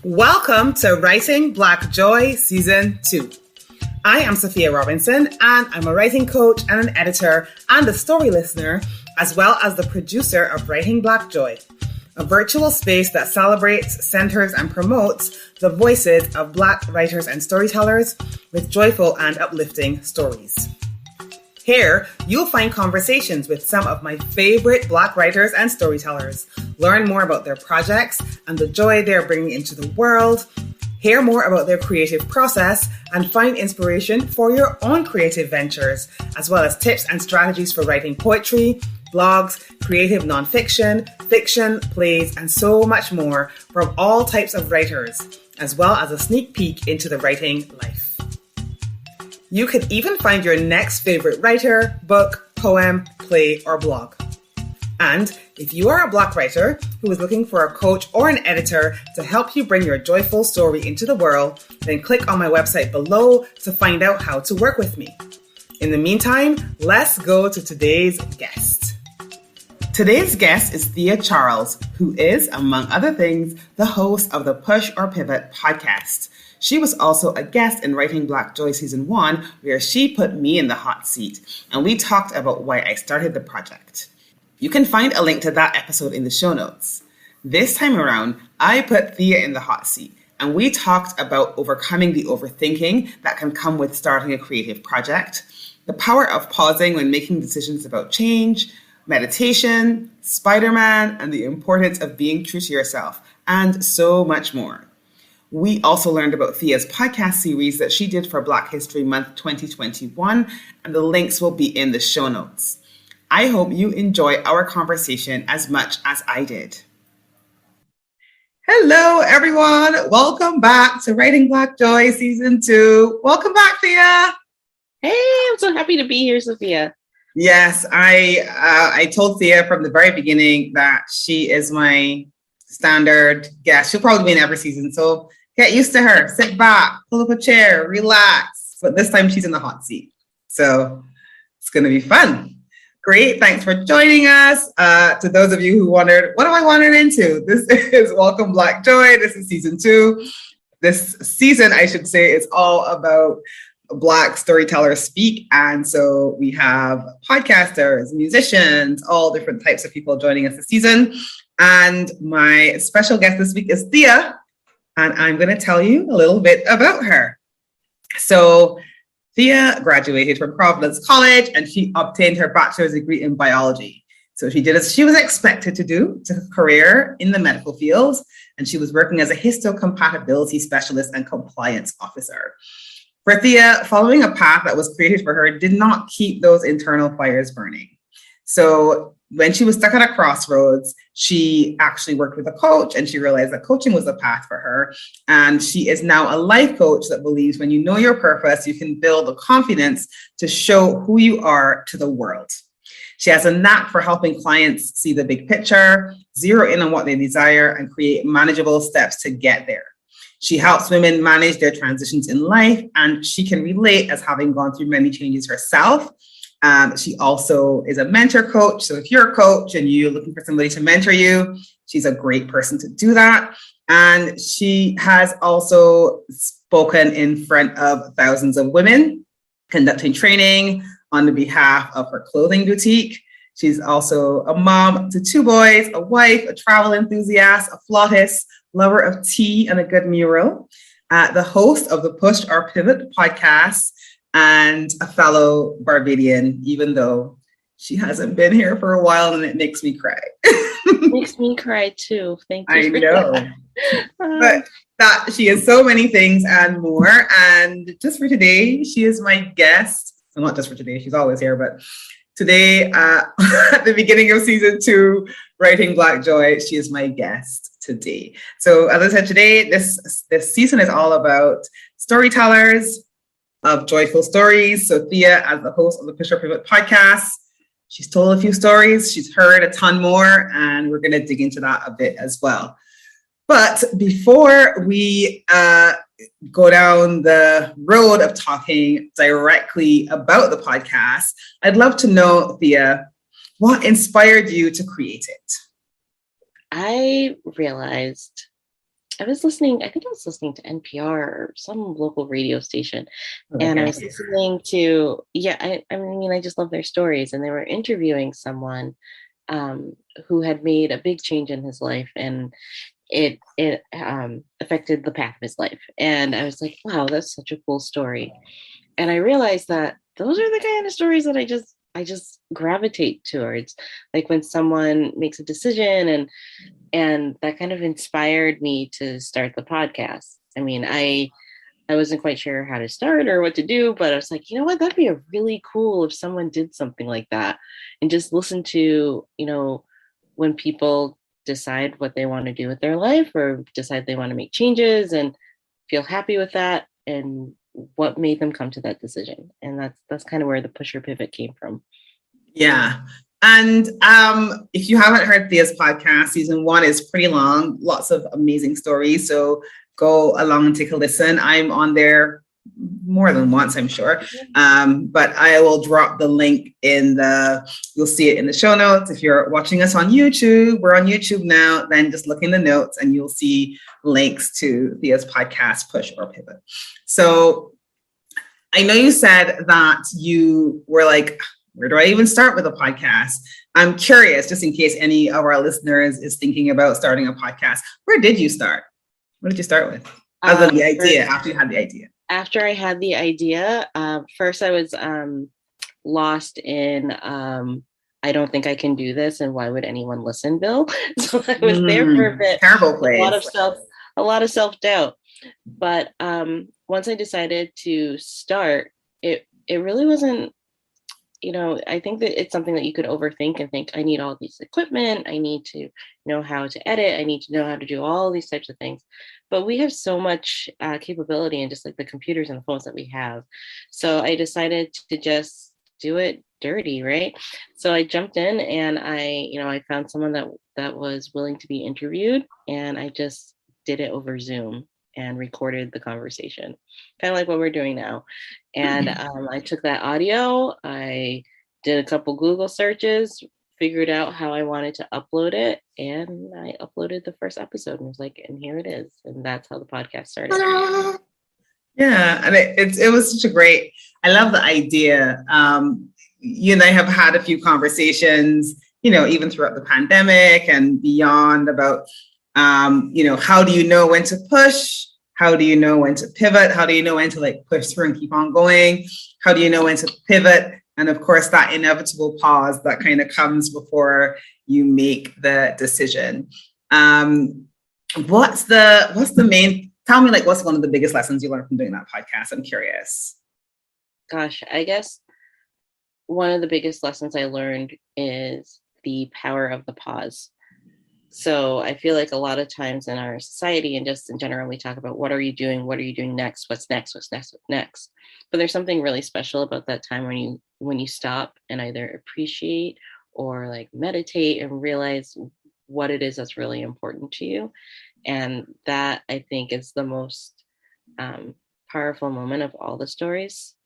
Welcome to Writing Black Joy Season 2. I am Sophia Robinson, and I'm a writing coach and an editor and a story listener, as well as the producer of Writing Black Joy, a virtual space that celebrates, centers, and promotes the voices of Black writers and storytellers with joyful and uplifting stories. Here, you'll find conversations with some of my favorite Black writers and storytellers, learn more about their projects and the joy they're bringing into the world, hear more about their creative process, and find inspiration for your own creative ventures, as well as tips and strategies for writing poetry, blogs, creative nonfiction, fiction, plays, and so much more from all types of writers, as well as a sneak peek into the writing life. You could even find your next favorite writer, book, poem, play, or blog. And if you are a Black writer who is looking for a coach or an editor to help you bring your joyful story into the world, then click on my website below to find out how to work with me. In the meantime, let's go to today's guest. Today's guest is Thea Charles, who is, among other things, the host of the Push or Pivot podcast. She was also a guest in Writing Black Joy Season 1, where she put me in the hot seat, and we talked about why I started the project. You can find a link to that episode in the show notes. This time around, I put Thea in the hot seat, and we talked about overcoming the overthinking that can come with starting a creative project, the power of pausing when making decisions about change, meditation, Spider-Man, and the importance of being true to yourself, and so much more. We also learned about Thea's podcast series that she did for Black History Month 2021, and the links will be in the show notes. I hope you enjoy our conversation as much as I did. Hello, everyone. Welcome back to Writing Black Joy Season 2. Welcome back, Thea. Hey, I'm so happy to be here, Sophia. Yes, I told Thea from the very beginning that she is my standard guest. She'll probably be in every season, so get used to her. Sit back, pull up a chair, relax. But this time she's in the hot seat. So it's going to be fun. Great. Thanks for joining us. To those of you who wondered, what am I wandering into? This is Welcome Black Joy. This is season 2. This season, I should say, is all about Black storytellers speak. And so we have podcasters, musicians, all different types of people joining us this season. And my special guest this week is Thea. And I'm going to tell you a little bit about her. So Thea graduated from Providence College and she obtained her bachelor's degree in biology. So she did as she was expected to do, took a career in the medical field, and she was working as a histocompatibility specialist and compliance officer. For Thea, following a path that was created for her did not keep those internal fires burning. So when she was stuck at a crossroads, she actually worked with a coach and she realized that coaching was a path for her. And she is now a life coach that believes when you know your purpose, you can build the confidence to show who you are to the world. She has a knack for helping clients see the big picture, zero in on what they desire, and create manageable steps to get there. She helps women manage their transitions in life, and she can relate as having gone through many changes herself. She also is a mentor coach. So if you're a coach and you're looking for somebody to mentor you, she's a great person to do that. And she has also spoken in front of thousands of women, conducting training on the behalf of her clothing boutique. She's also a mom to 2 boys, a wife, a travel enthusiast, a flautist, lover of tea and a good mural, the host of the Push or Pivot podcast, and a fellow Barbadian, even though she hasn't been here for a while, and it makes me cry. Makes me cry too. Thank you. I know. But that she is so many things and more. And just for today, she is my guest. Well, not just for today, she's always here, but today, at the beginning of season 2, Writing Black Joy, she is my guest today. So as I said, today, this season is all about storytellers of joyful stories. So Thea, as the host of the Push or Pivot podcast, she's told a few stories, she's heard a ton more, and we're going to dig into that a bit as well. But before we go down the road of talking directly about the podcast, I'd love to know, Thea, what inspired you to create it? I realized I was listening to NPR or some local radio station. And I was listening to, I mean, I just love their stories. And they were interviewing someone who had made a big change in his life, and it affected the path of his life. And I was like, wow, that's such a cool story. And I realized that those are the kind of stories that I just gravitate towards, like when someone makes a decision, and that kind of inspired me to start the podcast. I mean, I wasn't quite sure how to start or what to do, but I was like, you know what, that'd be a really cool if someone did something like that, and just listen to, when people decide what they want to do with their life or decide they want to make changes and feel happy with that, and what made them come to that decision. And that's kind of where the pusher pivot came from. Yeah. And if you haven't heard Thea's podcast, season 1 is pretty long, lots of amazing stories. So go along and take a listen. I'm on there more than once, I'm sure. But I will drop the link you'll see it in the show notes. If you're watching us on YouTube, we're on YouTube now, then just look in the notes and you'll see links to Thea's podcast, Push or Pivot. So I know you said that you were like, where do I even start with a podcast? I'm curious, just in case any of our listeners is thinking about starting a podcast. Where did you start? What did you start with? Other than the idea, after you had the idea. After I had the idea, first I was lost in, I don't think I can do this, and why would anyone listen, Bill? So I was there for a bit. Terrible place. A lot of self-doubt. But once I decided to start, it really wasn't, I think that it's something that you could overthink and think, I need all these equipment. I need to know how to edit. I need to know how to do all these types of things. But we have so much capability in just like the computers and the phones that we have. So I decided to just do it dirty, right? So I jumped in and I found someone that was willing to be interviewed, and I just did it over Zoom and recorded the conversation, kind of like what we're doing now. And I took that audio, I did a couple Google searches, figured out how I wanted to upload it, and I uploaded the first episode and was like, and here it is. And that's how the podcast started. Yeah, and it was such a great, I love the idea. You and I have had a few conversations, even throughout the pandemic and beyond about how do you know when to push? How do you know when to pivot? How do you know when to push through and keep on going? How do you know when to pivot? And of course, that inevitable pause that kind of comes before you make the decision. What's the main, tell me what's one of the biggest lessons you learned from doing that podcast? I'm curious. Gosh, I guess one of the biggest lessons I learned is the power of the pause. So I feel like a lot of times in our society and just in general, we talk about what are you doing? What are you doing next? What's next? What's next? What's next? But there's something really special about that time when you stop and either appreciate or meditate and realize what it is that's really important to you. And that, I think, is the most powerful moment of all the stories,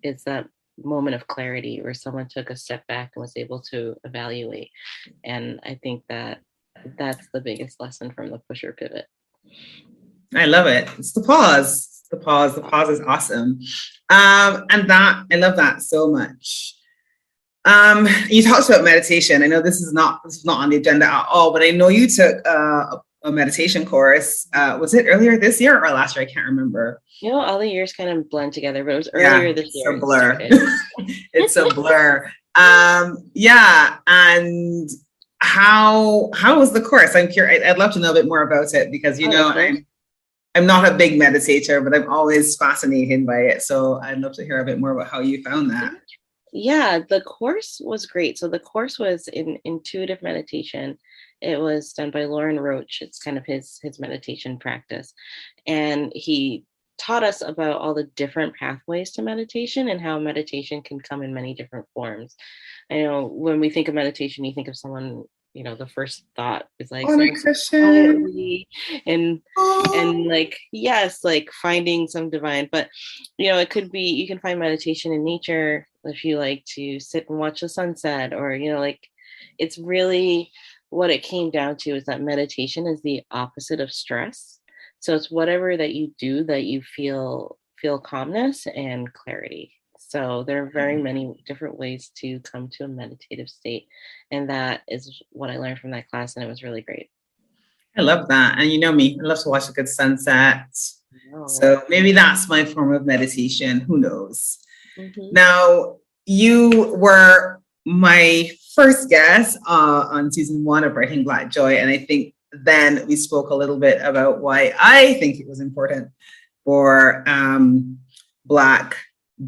is that moment of clarity where someone took a step back and was able to evaluate. And I think that's the biggest lesson from the pusher pivot. I love it. It's the pause. The pause is awesome. And that, I love that so much. You talked about meditation. I know this is not on the agenda at all, but I know you took a meditation course. Was it earlier this year or last year? I can't remember. All the years kind of blend together, but it was earlier this year. It's a blur. It's a blur. Yeah. And how was the course? I'm curious. I'd love to know a bit more about it because, I'm not a big meditator, but I'm always fascinated by it. So I'd love to hear a bit more about how you found that. Yeah, the course was great. So the course was in intuitive meditation. It was done by Lauren Roach. It's kind of his meditation practice. And he taught us about all the different pathways to meditation and how meditation can come in many different forms. I know when we think of meditation, you think of someone, the first thought is quietly and yes, finding some divine, but it could be, you can find meditation in nature if you like to sit and watch the sunset, or it's really what it came down to is that meditation is the opposite of stress. So it's whatever that you do that you feel calmness and clarity. So there are very many different ways to come to a meditative state. And that is what I learned from that class. And it was really great. I love that. And you know me, I love to watch a good sunset. Wow. So maybe that's my form of meditation. Who knows? Mm-hmm. Now, you were my first guest on season 1 of Writing Black Joy. And I think then we spoke a little bit about why I think it was important for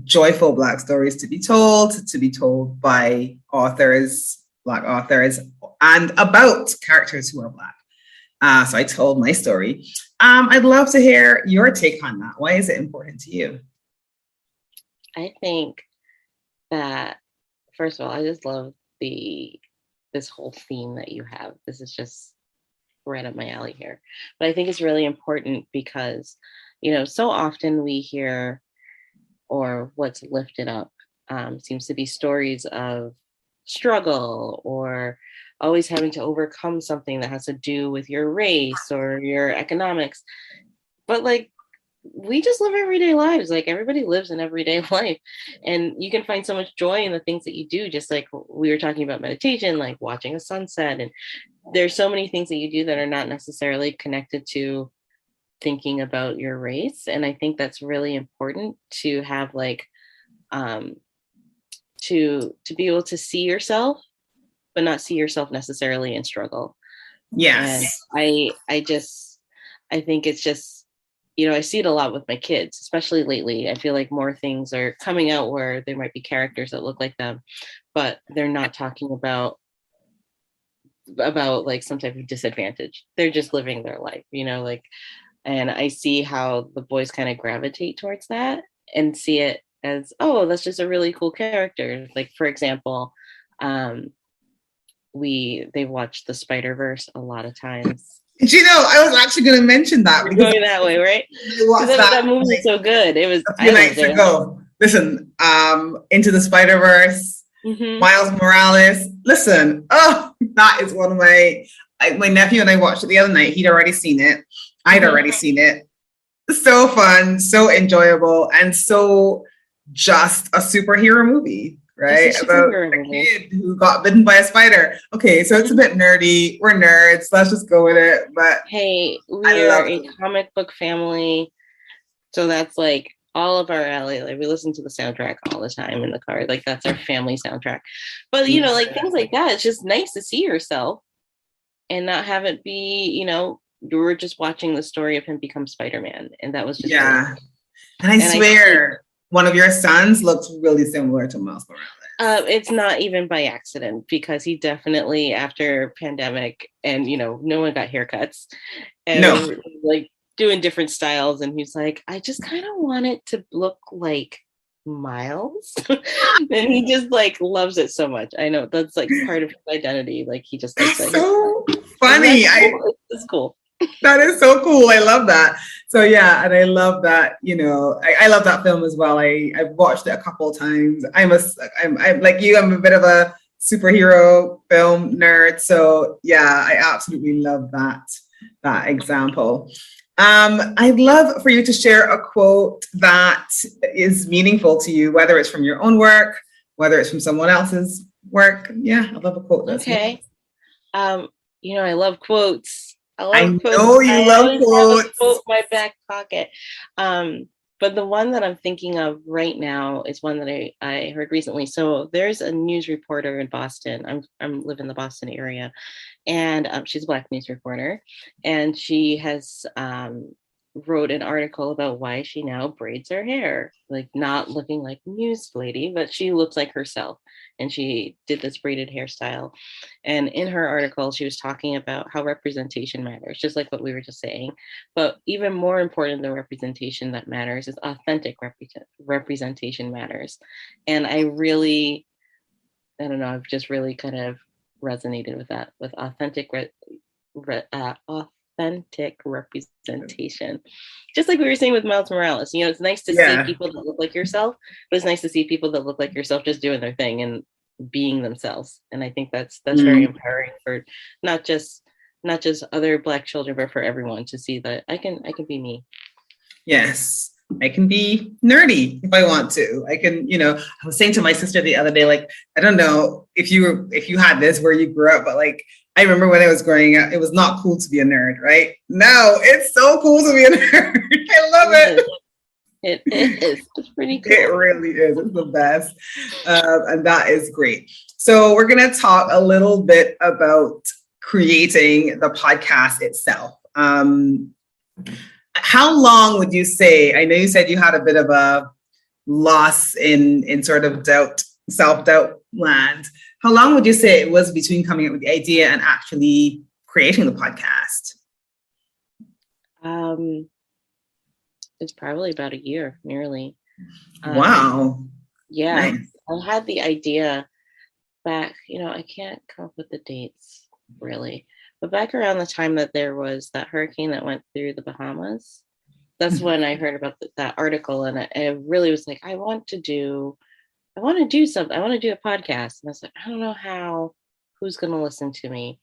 joyful Black stories to be told by authors, Black authors, and about characters who are Black. So I told my story. I'd love to hear your take on that. Why is it important to you? I think that, first of all, I just love this whole theme that you have. This is just right up my alley here. But I think it's really important because, so often we hear, or what's lifted up seems to be stories of struggle or always having to overcome something that has to do with your race or your economics. But like, we just live everyday lives. Like, everybody lives an everyday life, and you can find so much joy in the things that you do. Just like we were talking about meditation, like watching a sunset. And there's so many things that you do that are not necessarily connected to thinking about your race. And I think that's really important to have, like, to be able to see yourself, but not see yourself necessarily in struggle. Yes. And I think it's just, I see it a lot with my kids, especially lately. I feel like more things are coming out where there might be characters that look like them, but they're not talking about like some type of disadvantage. They're just living their life, and I see how the boys kind of gravitate towards that and see it as, oh, that's just a really cool character. Like, for example, they've watched the Spider-Verse a lot of times. I was actually going to mention that. You're going that way, right? Because that movie was so good. It was a few nights ago. Listen, Into the Spider-Verse, mm-hmm. Miles Morales. Listen, that is one of my nephew and I watched it the other night. He'd already seen it. I'd already seen it. So fun, so enjoyable, and so just a superhero movie. Right? About a kid who got bitten by a spider. Okay, so it's a bit nerdy. We're nerds. Let's just go with it. But hey, we are a comic book family. So that's like all of our alley. Like, we listen to the soundtrack all the time in the car. Like, that's our family soundtrack. But, like things like that, it's just nice to see yourself and not have it be, you were just watching the story of him become Spider-Man. And that was just really cool. And I swear, one of your sons looks really similar to Miles Morales. It's not even by accident, because he definitely, after pandemic and, no one got haircuts and like doing different styles. And he's like, I just kind of want it to look like Miles. And he just like loves it so much. I know that's like part of his identity. Like, he just likes it. So funny. It's cool. That is so cool. I love that. So yeah, and I love that, I love that film as well. I've watched it a couple of times. I'm like you, I'm a bit of a superhero film nerd. So yeah, I absolutely love that example. I'd love for you to share a quote that is meaningful to you, whether it's from your own work, whether it's from someone else's work. Yeah, I love a quote. Okay. I love quotes. I know you love quotes. Quote in my back pocket. But the one that I'm thinking of right now is one that I heard recently. So there's a news reporter in Boston. I'm live in the Boston area, and she's a Black news reporter, and she has wrote an article about why she now braids her hair, like not looking like news lady, but she looks like herself. And she did this braided hairstyle. And in her article, she was talking about how representation matters, just like what we were just saying. But even more important than representation that matters is authentic representation matters. And I don't know, I've just really kind of resonated with that, with authentic representation. Just like we were saying with Miles Morales, it's nice to see people that look like yourself, but it's nice to see people that look like yourself just doing their thing and being themselves. And I think that's very empowering for not just not just other Black children, but for everyone to see that I can be me. Yes. I can be nerdy if I want to. I can, I was saying to my sister the other day, like, I don't know if you had this where you grew up, but like, I remember when I was growing up, it was not cool to be a nerd, right? Now it's so cool to be a nerd. I love it. It is. It's pretty cool. It really is. It's the best. And that is great. So we're going to talk a little bit about creating the podcast itself. How long would you say, I know you said you had a bit of a loss in sort of self-doubt land. How long would you say it was between coming up with the idea and actually creating the podcast? It's probably about a year, nearly. Wow. Yeah. Nice. I had the idea back, I can't come up with the dates really. But back around the time that there was that hurricane that went through the Bahamas, that's when I heard about that article, and I really was like, I want to do something. I want to do a podcast. And I was like, I don't know who's going to listen to me.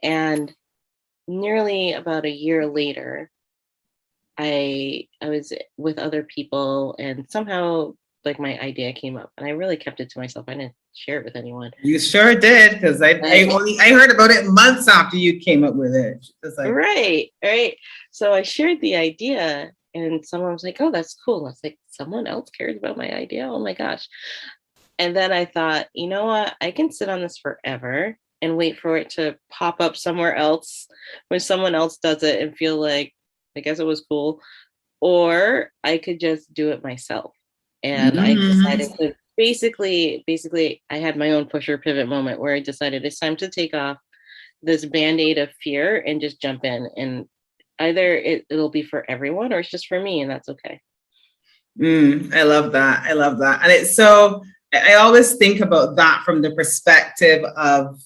And nearly about a year later, I was with other people, and somehow like my idea came up, and I really kept it to myself. I didn't share it with anyone. You sure did, because I heard about it months after you came up with it. It's like, right. So I shared the idea, and someone was like, "Oh, that's cool." I was like, "Someone else cares about my idea? Oh my gosh!" And then I thought, you know what? I can sit on this forever and wait for it to pop up somewhere else when someone else does it and feel like, I guess it was cool, or I could just do it myself. And I decided to basically, I had my own push or pivot moment where I decided it's time to take off this Band-Aid of fear and just jump in. And either it'll be for everyone or it's just for me, and that's okay. I love that. And it's so, I always think about that from the perspective of,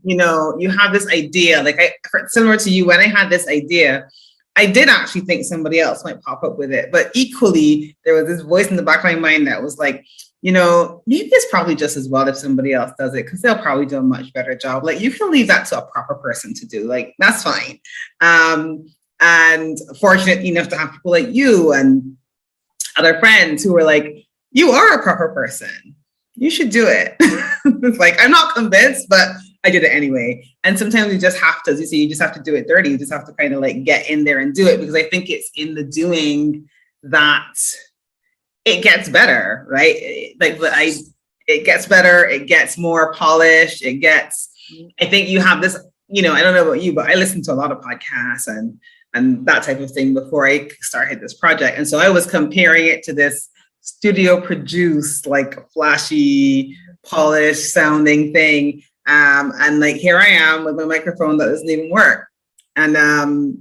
you have this idea, like similar to you, when I had this idea, I did actually think somebody else might pop up with it, but equally there was this voice in the back of my mind that was like, maybe it's probably just as well if somebody else does it, because they'll probably do a much better job. Like, you can leave that to a proper person to do, like, that's fine. And fortunate enough to have people like you and other friends who were like, you are a proper person, you should do it. It's like, I'm not convinced, but I did it anyway. And sometimes you just have to, as you say, you just have to do it dirty. You just have to kind of like get in there and do it, because I think it's in the doing that it gets better, right? It gets better. It gets more polished. I think you have this, I don't know about you, but I listen to a lot of podcasts and that type of thing before I started this project. And so I was comparing it to this studio produced, like flashy, polished sounding thing. And like, here I am with my microphone that doesn't even work. And,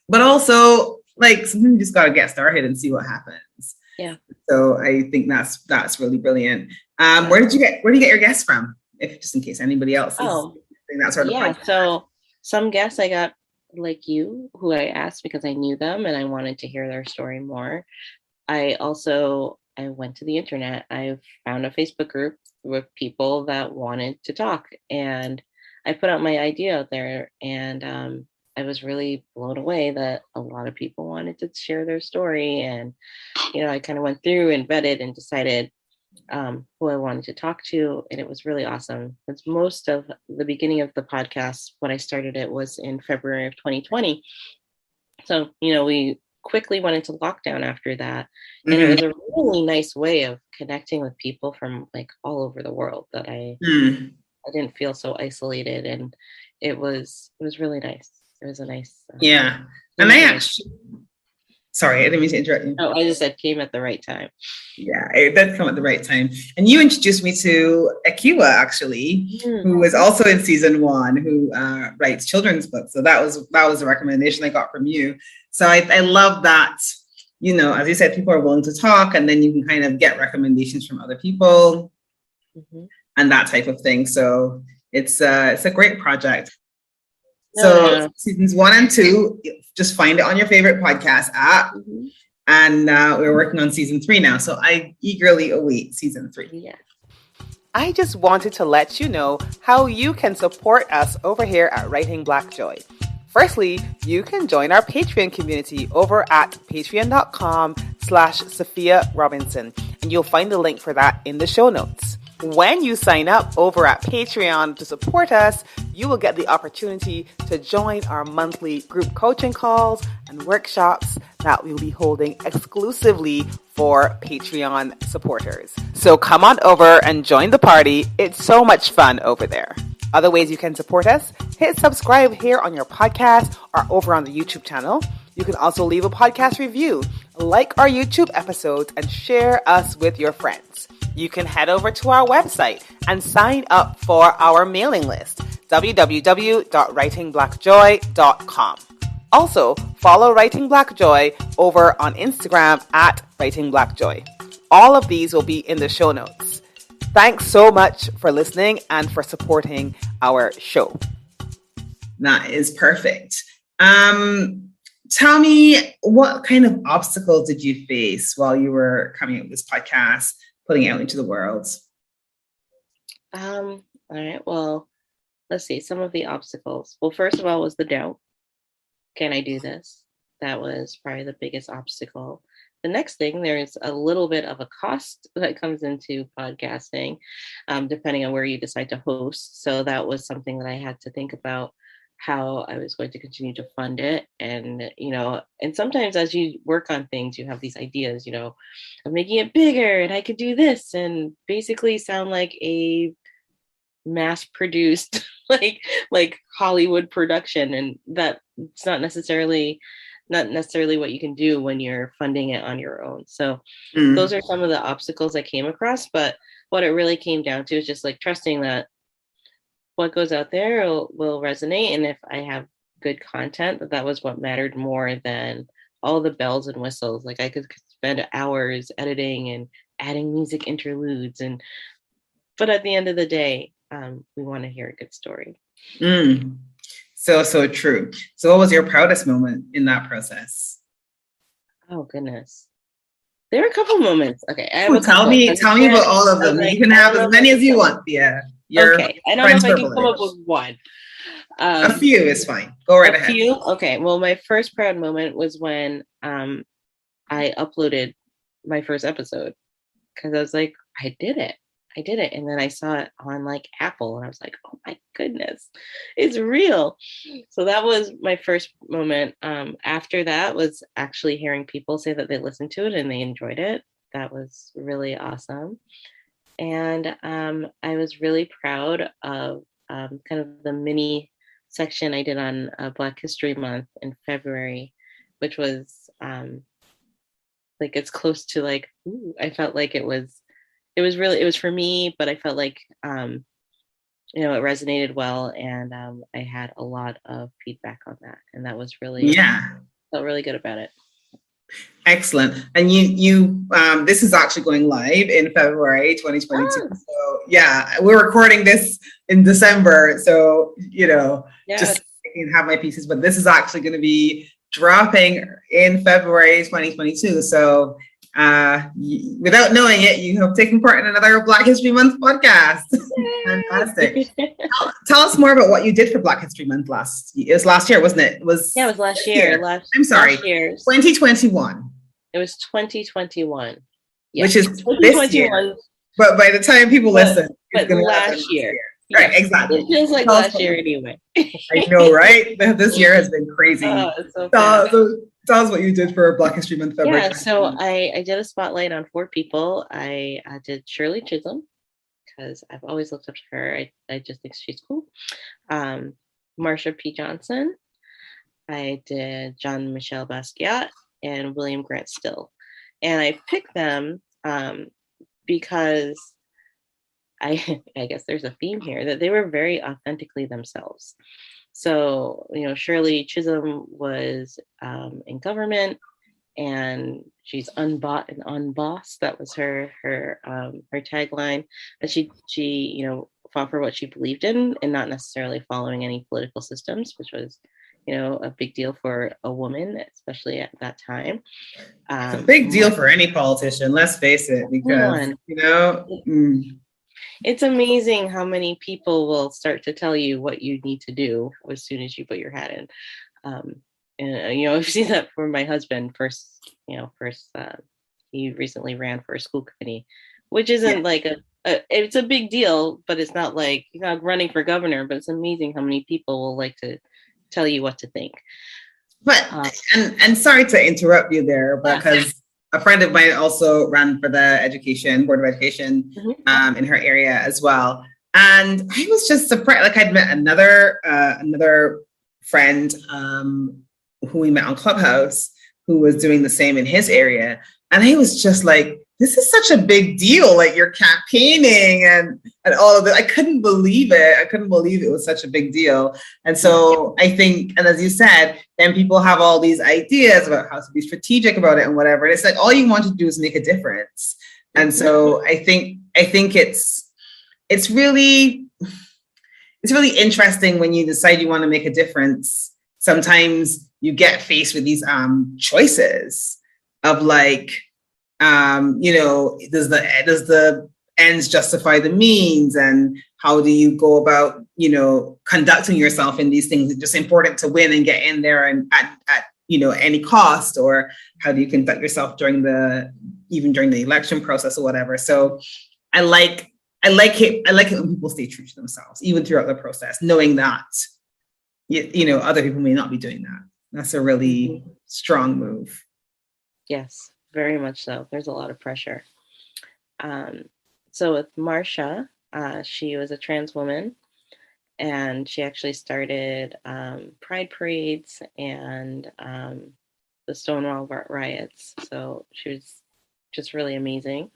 but also like, sometimes you just got to get started and see what happens. Yeah. So I think that's really brilliant. Where do you get your guests from? If just in case anybody else is doing that sort of podcast. So some guests I got like you, who I asked because I knew them and I wanted to hear their story more. I went to the internet. I found a Facebook group with people that wanted to talk, and I put out my idea out there, and I was really blown away that a lot of people wanted to share their story. And I kind of went through and vetted and decided who I wanted to talk to, and it was really awesome. Because most of the beginning of the podcast, when I started it, was in February of 2020. So we quickly went into lockdown after that, and it was a really nice way of connecting with people from like all over the world that I didn't feel so isolated, and it was really nice. It was a nice and I actually, sorry, I didn't mean to interrupt you. I just said came at the right time. Yeah, it did come at the right time. And you introduced me to Akiwa, actually, who is also in season 1, who writes children's books. So that was a recommendation I got from you. So I love that, as you said, people are willing to talk, and then you can kind of get recommendations from other people and that type of thing. So it's a great project. So seasons 1 and 2, just find it on your favorite podcast app. And we're working on season 3 now. So I eagerly await season 3. Yeah. I just wanted to let you know how you can support us over here at Writing Black Joy. Firstly, you can join our Patreon community over at patreon.com/Sophia Robinson, and you'll find the link for that in the show notes. When you sign up over at Patreon to support us, you will get the opportunity to join our monthly group coaching calls and workshops that we'll be holding exclusively for Patreon supporters. So come on over and join the party. It's so much fun over there. Other ways you can support us: hit subscribe here on your podcast or over on the YouTube channel. You can also leave a podcast review, like our YouTube episodes, and share us with your friends. You can head over to our website and sign up for our mailing list, www.writingblackjoy.com. Also, follow Writing Black Joy over on Instagram at Writing Black Joy. All of these will be in the show notes. Thanks so much for listening and for supporting our show. That is perfect. Tell me, what kind of obstacles did you face while you were coming up with this podcast, putting it out into the world? All right. Well, let's see. Some of the obstacles. Well, first of all, was the doubt. Can I do this? That was probably the biggest obstacle. The next thing, there's a little bit of a cost that comes into podcasting, depending on where you decide to host. So that was something that I had to think about, how I was going to continue to fund it. And, and sometimes as you work on things, you have these ideas, of making it bigger, and I could do this, and basically sound like a mass produced, like Hollywood production. And that it's not necessarily what you can do when you're funding it on your own. So those are some of the obstacles I came across. But what it really came down to is just like trusting that what goes out there will resonate. And if I have good content, that was what mattered more than all the bells and whistles. Like I could spend hours editing and adding music interludes. But at the end of the day, we want to hear a good story. So true. So what was your proudest moment in that process? Oh, goodness. There were a couple moments. Okay. Tell me about all of them. You can have as many as you want. Yeah. Okay. I don't know if I can come up with one. A few is fine. Go right ahead. A few? Okay. Well, my first proud moment was when I uploaded my first episode, because I was like, I did it. And then I saw it on like Apple, and I was like, oh my goodness, it's real. So that was my first moment. After that was actually hearing people say that they listened to it and they enjoyed it. That was really awesome. And I was really proud of kind of the mini section I did on Black History Month in February, which was like, it's close to like, I felt like it was for me, but I felt like, it resonated well. And I had a lot of feedback on that. And that was really, felt really good about it. Excellent. And you this is actually going live in February 2022. So we're recording this in December. So, just I can have my pieces, but this is actually going to be dropping in February 2022. So without knowing it, you have taken part in another Black History Month podcast. Fantastic. Tell us more about what you did for Black History Month last year. It was last year, wasn't it? It was last year. I'm sorry. 2021. It was 2021. Yeah. Which is this year. But by the time people listen, but last year. Right, exactly. It feels like last year anyway. I know, right? This year has been crazy. Tell us what you did for Black History Month. February. So I did a spotlight on 4 people. I did Shirley Chisholm, because I've always looked up to her. I just think she's cool. Marsha P. Johnson. I did John Michel Basquiat and William Grant Still. And I picked them because I guess there's a theme here, that they were very authentically themselves. So, Shirley Chisholm was in government, and she's unbought and unbossed. That was her tagline. And she fought for what she believed in, and not necessarily following any political systems, which was, a big deal for a woman, especially at that time. It's a big deal for any politician, let's face it, because, it's amazing how many people will start to tell you what you need to do as soon as you put your hat in. And I've seen that for my husband. First, he recently ran for a school committee, which isn't like it's a big deal, but it's not like you're not running for governor. But it's amazing how many people will like to tell you what to think. But and sorry to interrupt you there, because a friend of mine also ran for the Board of Education in her area as well. And I was just surprised, like I'd met another friend who we met on Clubhouse who was doing the same in his area. And I was just like, this is such a big deal, like you're campaigning and all of that. I couldn't believe it. I couldn't believe it was such a big deal. And so I think, and as you said, then people have all these ideas about how to be strategic about it and whatever. And it's like, all you want to do is make a difference. And so I think it's really interesting when you decide you want to make a difference. Sometimes you get faced with these choices of like, does the ends justify the means, and how do you go about, conducting yourself in these things? It's just important to win and get in there and at any cost, or how do you conduct yourself during the election process or whatever. So I like it when people stay true to themselves, even throughout the process, knowing that, other people may not be doing that. That's a really strong move. Yes, very much so. There's a lot of pressure. So with Marsha, she was a trans woman, and she actually started pride parades and the Stonewall riots. So she was just really amazing.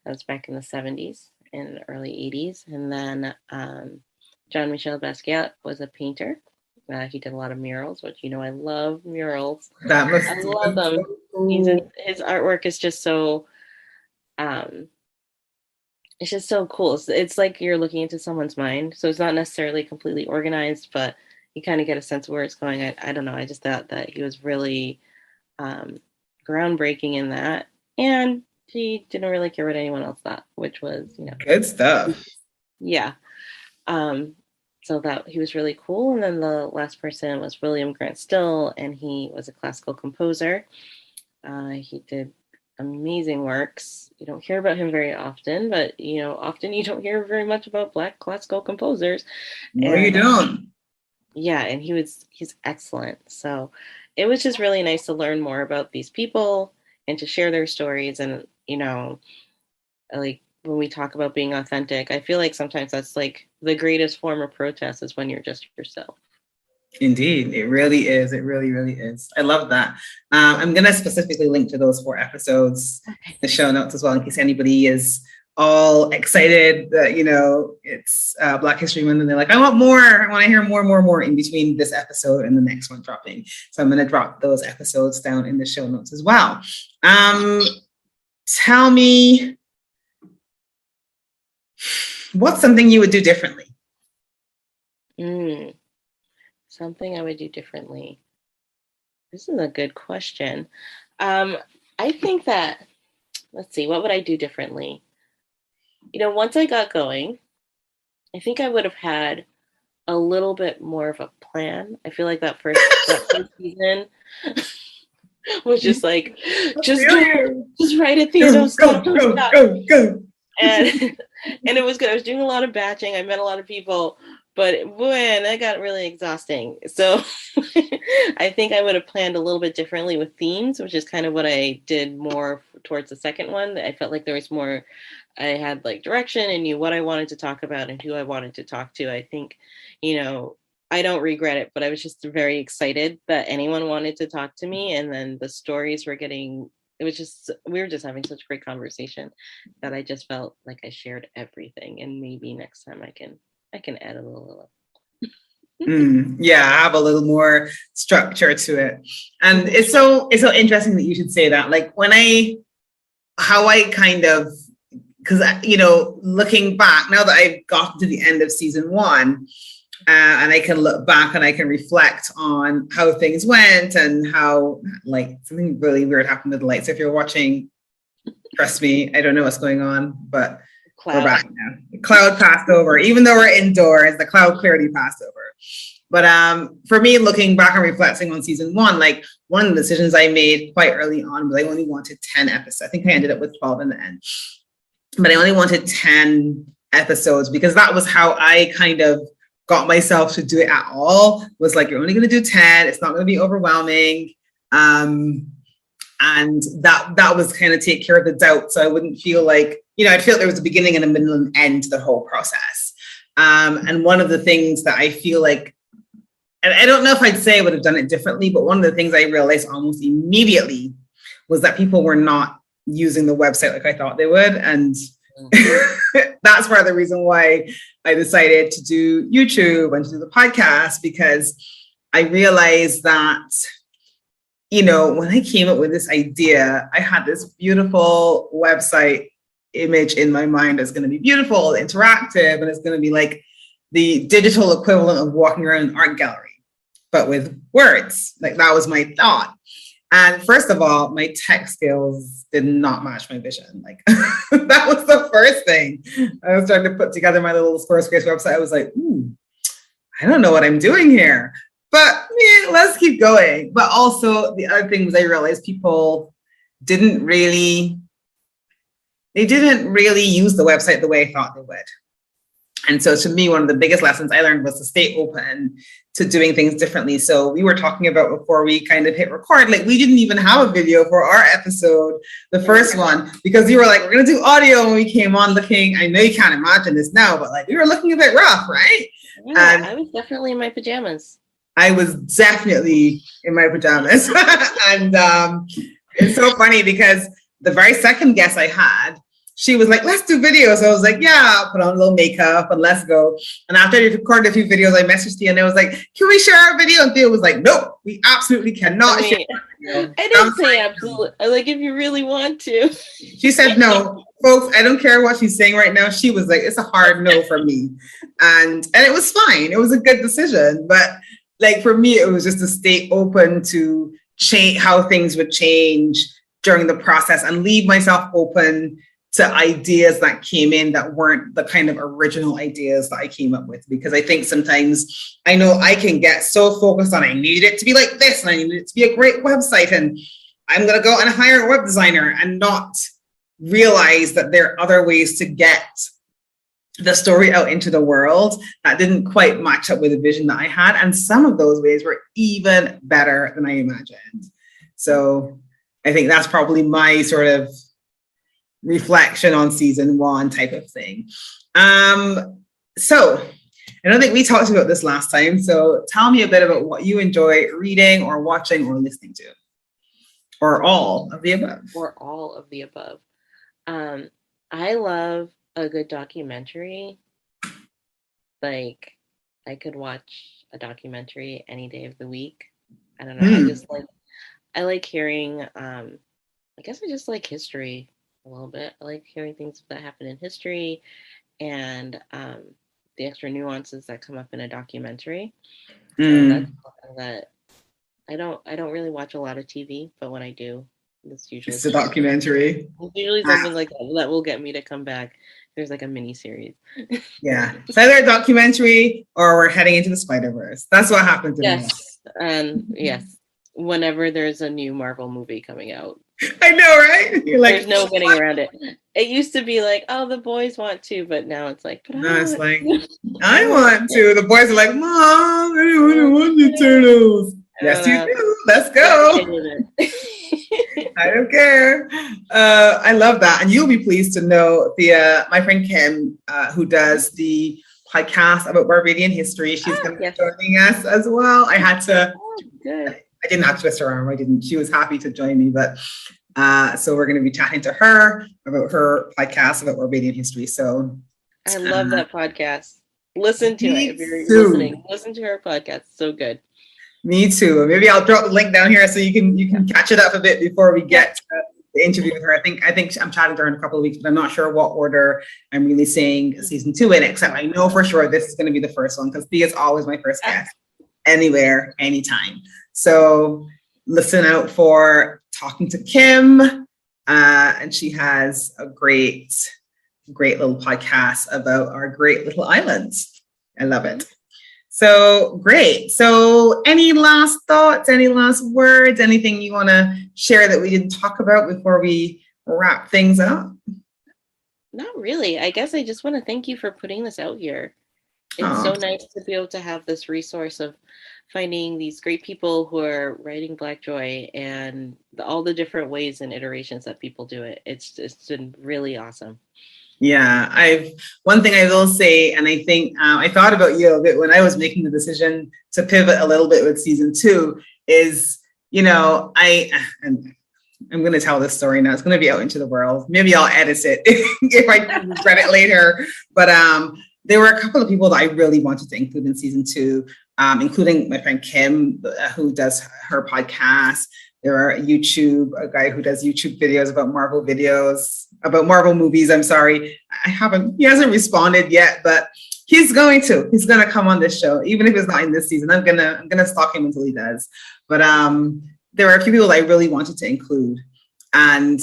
That was back in the 70s and early 80s. And then Jean-Michel Basquiat was a painter. He did a lot of murals, which, I love murals. I love them. His artwork is just so, it's just so cool. It's like you're looking into someone's mind. So it's not necessarily completely organized, but you kind of get a sense of where it's going. I don't know. I just thought that he was really groundbreaking in that. And he didn't really care what anyone else thought, which was, good stuff. Yeah. So that he was really cool. And then the last person was William Grant Still, and he was a classical composer. He did amazing works. You don't hear about him very often, but often you don't hear very much about Black classical composers. No, you don't. Yeah, and he's excellent. So it was just really nice to learn more about these people and to share their stories. And like when we talk about being authentic, I feel like sometimes that's like the greatest form of protest is when you're just yourself. Indeed, it really is. It really, really is. I love that. I'm going to specifically link to those 4 episodes, the show notes as well, in case anybody is all excited that, it's Black History Month and they're like, I want more. I want to hear more in between this episode and the next one dropping. So I'm going to drop those episodes down in the show notes as well. Tell me, what's something you would do differently? Something I would do differently. This is a good question. I think that, let's see, what would I do differently? Once I got going, I think I would have had a little bit more of a plan. I feel like that first season was just like, just write it, Thea, don't stop. Go. And it was good. I was doing a lot of batching. I met a lot of people, but boy, that got really exhausting. So I think I would have planned a little bit differently with themes, which is kind of what I did more towards the second one. I felt like there was more, I had like direction and knew what I wanted to talk about and who I wanted to talk to. I think, I don't regret it, but I was just very excited that anyone wanted to talk to me. And then the stories were we were just having such great conversation that I just felt like I shared everything. And maybe next time I can add a little. Yeah, have a little more structure to it. And it's so interesting that you should say that. Like because looking back now that I've gotten to the end of season 1, and I can look back and I can reflect on how things went and how like something really weird happened with the lights. If you're watching, trust me, I don't know what's going on, but We're back now. The cloud passed over. Even though we're indoors, the cloud clearly passed over. But for me, looking back and reflecting on season 1, like one of the decisions I made quite early on was I only wanted 10 episodes. I think I ended up with 12 in the end. But I only wanted 10 episodes because that was how I kind of got myself to do it at all. Was like, you're only going to do 10. It's not going to be overwhelming. And that was kind of take care of the doubt. So I wouldn't feel like, I'd feel there was a beginning and a middle and end to the whole process. And one of the things that I feel like, and I don't know if I'd say I would have done it differently, but one of the things I realized almost immediately was that people were not using the website like I thought they would. And that's part of the reason why I decided to do YouTube and to do the podcast, because I realized that, when I came up with this idea, I had this beautiful website image in my mind that's going to be beautiful, interactive, and it's going to be like the digital equivalent of walking around an art gallery, but with words. Like, that was my thought. And first of all, my tech skills did not match my vision. Like, that was the first thing. I was trying to put together my little Squarespace website. I was like, I don't know what I'm doing here. But let's keep going. But also the other thing was I realized people didn't really use the website the way I thought they would. And so to me, one of the biggest lessons I learned was to stay open to doing things differently. So we were talking about before we kind of hit record, like we didn't even have a video for our episode, the first one, because you were like, we're going to do audio. And we came on looking, I know you can't imagine this now, but like we were looking a bit rough, right? Yeah, and I was definitely in my pajamas. I was definitely in my pajamas. And it's so funny because the very second guest I had, she was like, let's do videos. So I was like, yeah, I'll put on a little makeup and let's go. And after I recorded a few videos, I messaged Thea and I was like, can we share our video? And Thea was like, nope, we absolutely cannot share. I didn't say absolutely. Like, if you really want to. She said, no, folks, I don't care what she's saying right now. She was like, it's a hard no for me. And it was fine. It was a good decision. But like, for me, it was just to stay open to change how things would change during the process and leave myself open to ideas that came in that weren't the kind of original ideas that I came up with. Because I think sometimes I know I can get so focused on I need it to be like this and I need it to be a great website and I'm going to go and hire a web designer and not realize that there are other ways to get the story out into the world that didn't quite match up with the vision that I had. And some of those ways were even better than I imagined. So I think that's probably my sort of reflection on season 1 type of thing. So I don't think we talked about this last time. So tell me a bit about what you enjoy reading or watching or listening to, or all of the above. Or all of the above. I love a good documentary. Like, I could watch a documentary any day of the week. I don't know. I like hearing, I guess I just like history a little bit. I like hearing things that happen in history and the extra nuances that come up in a documentary. So that's that. I don't really watch a lot of TV, but when I do, it's usually a documentary. It's usually something like that will get me to come back. There's like a mini series. Yeah, it's either a documentary or we're heading into the Spider-Verse. That's what happens. Yes, and yes, whenever there's a new Marvel movie coming out. I know, right? You're like, there's no getting around it. It used to be like, oh, the boys want to, but now it's like, it's like, I want to. The boys are like, Mom, I don't want the turtles. Yes, you do. Let's go. I don't care. I love that. And you'll be pleased to know, Thea, my friend Kim, who does the podcast about Barbadian history, she's going to be joining us as well. I had to. Good. I didn't have to twist her arm. I didn't. She was happy to join me, but so we're going to be chatting to her about her podcast about Barbadian history. So I love that podcast. Listen to it if you're listening. Listen to her podcast. So good. Me too. Maybe I'll drop the link down here so you can catch it up a bit before we get to the interview with her. I think I'm chatting to her in a couple of weeks, but I'm not sure what order I'm really saying season 2 in, except I know for sure this is going to be the first one because Thea is always my first guest, anywhere, anytime. So listen out for talking to Kim, and she has a great great little podcasts about our great little islands. I love it. So great. So any last thoughts, any last words, anything you want to share that we didn't talk about before we wrap things up? Not really. I guess I just want to thank you for putting this out here. It's so nice to be able to have this resource of finding these great people who are writing Black Joy and all the different ways and iterations that people do it. It's been really awesome. Yeah, one thing I will say, and I think I thought about you a bit when I was making the decision to pivot a little bit with season 2 is, I'm going to tell this story now. It's going to be out into the world. Maybe I'll edit it if I regret it later. But there were a couple of people that I really wanted to include in season 2, including my friend Kim, who does her podcast. There are a guy who does YouTube videos about Marvel movies. I'm sorry. He hasn't responded yet, but he's going to come on this show, even if it's not in this season. I'm going to stalk him until he does. But there are a few people that I really wanted to include. And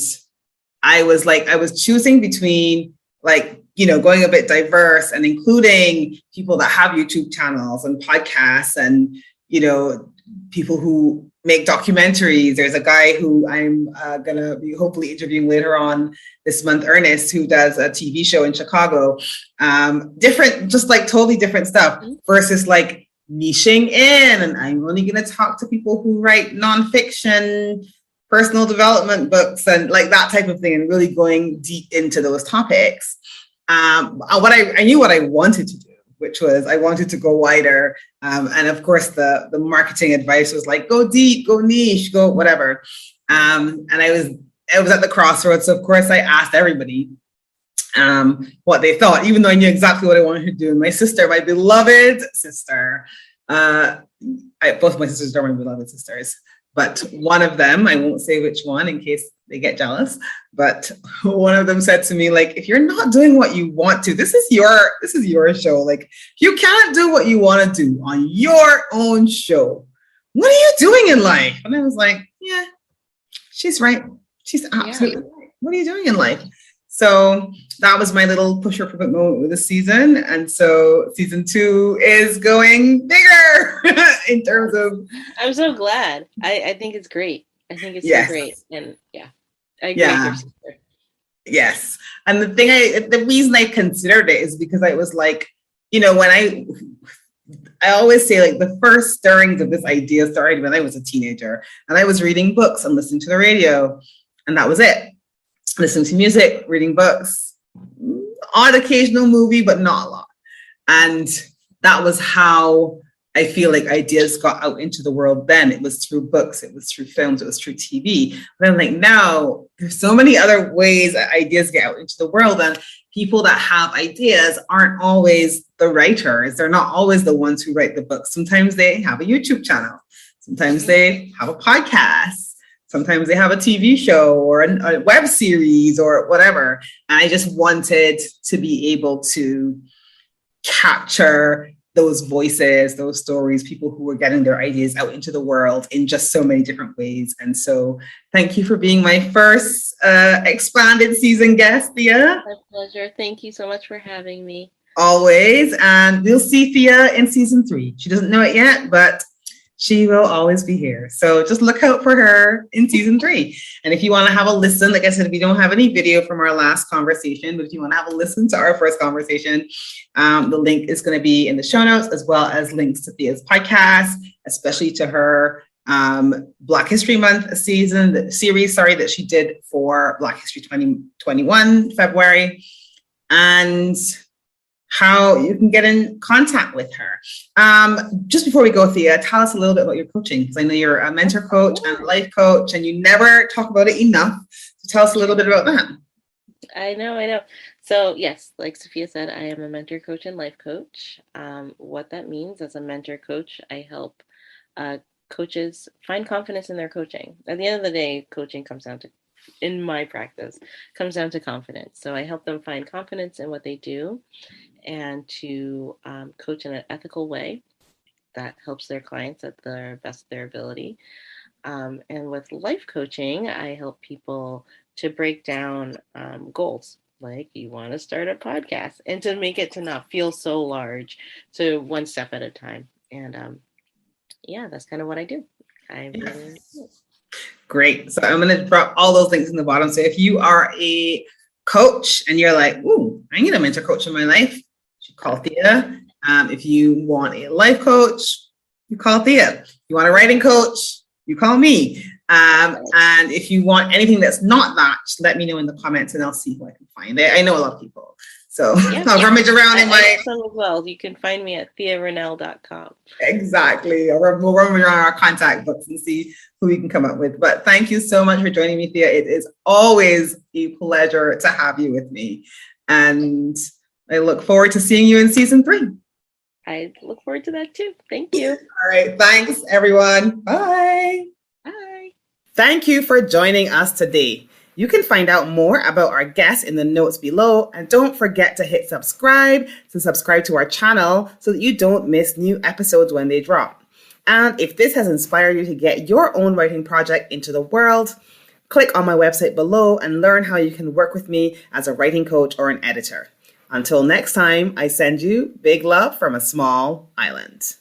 I was choosing between going a bit diverse and including people that have YouTube channels and podcasts and, people who make documentaries. There's a guy who I'm going to be hopefully interviewing later on this month, Ernest, who does a TV show in Chicago. Different, just totally different stuff versus niching in. And I'm only going to talk to people who write nonfiction, personal development books and that type of thing, and really going deep into those topics. I knew what I wanted to do, which was I wanted to go wider. And of course, the marketing advice was go deep, go niche, go whatever. And I was at the crossroads. So of course, I asked everybody what they thought, even though I knew exactly what I wanted to do. And my sister, my beloved sister, both my sisters are my beloved sisters, but one of them, I won't say which one in case they get jealous, but one of them said to me, if you're not doing what you want to, this is your show. You can't do what you want to do on your own show. What are you doing in life? And I was like, yeah, she's right. She's absolutely right. What are you doing in life? So that was my little push or pivot moment with the season. And so season 2 is going bigger in terms of. I'm so glad. I think it's great. I think it's so great. And I agree with your sister. Yes. And the reason I considered it is because I was when I always say the first stirrings of this idea started when I was a teenager and I was reading books and listening to the radio, and that was it. Listening to music, reading books, odd occasional movie, but not a lot. And that was how I feel ideas got out into the world then. It was through books, it was through films, it was through TV. But I'm now there's so many other ways that ideas get out into the world, and people that have ideas aren't always the writers. They're not always the ones who write the books. Sometimes they have a YouTube channel. Sometimes they have a podcast. Sometimes they have a TV show or a web series or whatever. And I just wanted to be able to capture those voices, those stories, people who were getting their ideas out into the world in just so many different ways. And so thank you for being my first expanded season guest, Thea. My pleasure. Thank you so much for having me. Always. And we'll see Thea in season 3. She doesn't know it yet, but she will always be here. So just look out for her in season 3. And if you want to have a listen, like I said, we don't have any video from our last conversation, but if you want to have a listen to our first conversation, the link is going to be in the show notes, as well as links to Thea's podcast, especially to her Black History Month series that she did for Black History 2021, February, and how you can get in contact with her. Just before we go, Thea, tell us a little bit about your coaching, because I know you're a mentor coach and a life coach, and you never talk about it enough. So tell us a little bit about that. I know. So yes, like Sophia said, I am a mentor coach and life coach. What that means as a mentor coach, I help coaches find confidence in their coaching. At the end of the day, coaching comes down to, in my practice, comes down to confidence. So I help them find confidence in what they do and to coach in an ethical way that helps their clients at their best of their ability. And with life coaching, I help people to break down goals. like, you want to start a podcast, and to make it to not feel so large, so one step at a time. And yeah, that's kind of what I do. I really Great. So I'm going to drop all those links in the bottom. So if you are a coach and you're like, ooh, I need a mentor coach in my life, you should call Thea. If you want a life coach, you call Thea. If you want a writing coach, you call me. And if you want anything that's not that, just let me know in the comments and I'll see who I can find. I know a lot of people. So I'll rummage around in my... some as well. You can find me at thearenell.com. Exactly. We'll rummage around our contact books and see who we can come up with. But thank you so much for joining me, Thea. It is always a pleasure to have you with me. And I look forward to seeing you in season 3. I look forward to that too. Thank you. All right. Thanks, everyone. Bye. Bye. Thank you for joining us today. You can find out more about our guests in the notes below, and don't forget to hit subscribe to our channel so that you don't miss new episodes when they drop. And if this has inspired you to get your own writing project into the world, click on my website below and learn how you can work with me as a writing coach or an editor. Until next time, I send you big love from a small island.